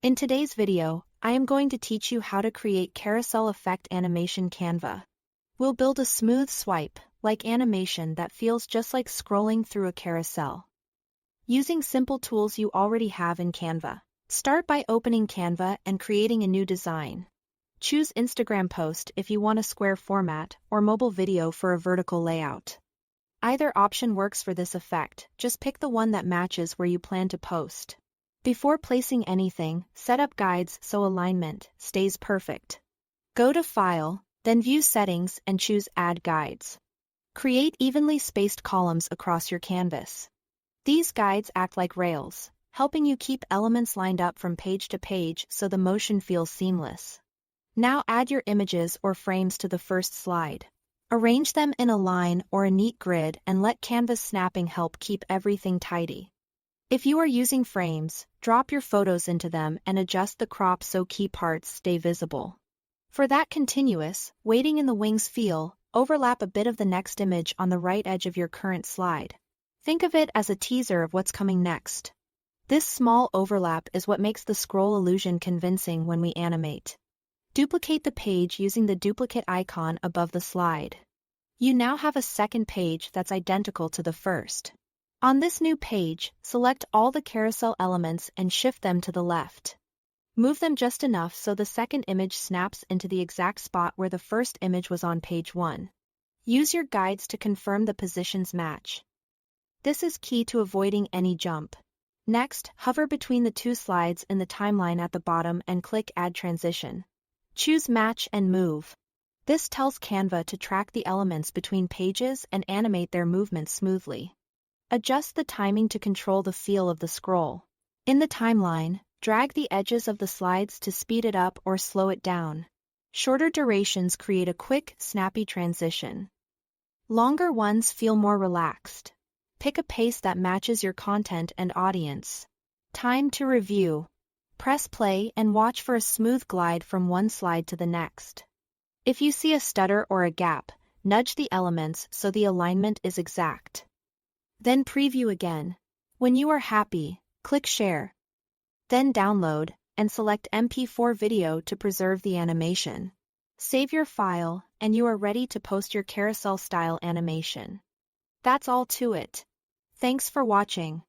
In today's video, I am going to teach you how to create carousel effect animation Canva. We'll build a smooth swipe-like animation that feels just like scrolling through a carousel. Using simple tools you already have in Canva. Start by opening Canva and creating a new design. Choose Instagram post if you want a square format or mobile video for a vertical layout. Either option works for this effect, just pick the one that matches where you plan to post. Before placing anything, set up guides so alignment stays perfect. Go to File, then View Settings and choose Add Guides. Create evenly spaced columns across your canvas. These guides act like rails, helping you keep elements lined up from page to page so the motion feels seamless. Now add your images or frames to the first slide. Arrange them in a line or a neat grid and let Canva's snapping help keep everything tidy. If you are using frames, drop your photos into them and adjust the crop so key parts stay visible. For that continuous, waiting in the wings feel, overlap a bit of the next image on the right edge of your current slide. Think of it as a teaser of what's coming next. This small overlap is what makes the scroll illusion convincing when we animate. Duplicate the page using the duplicate icon above the slide. You now have a second page that's identical to the first. On this new page, select all the carousel elements and shift them to the left. Move them just enough so the second image snaps into the exact spot where the first image was on page 1. Use your guides to confirm the positions match. This is key to avoiding any jump. Next, hover between the two slides in the timeline at the bottom and click Add Transition. Choose Match and Move. This tells Canva to track the elements between pages and animate their movement smoothly. Adjust the timing to control the feel of the scroll. In the timeline, drag the edges of the slides to speed it up or slow it down. Shorter durations create a quick, snappy transition. Longer ones feel more relaxed. Pick a pace that matches your content and audience. Time to review. Press play and watch for a smooth glide from one slide to the next. If you see a stutter or a gap, nudge the elements so the alignment is exact. Then preview again. When you are happy, click Share. Then Download, and select MP4 video to preserve the animation. Save your file, and you are ready to post your carousel-style animation. That's all to it. Thanks for watching.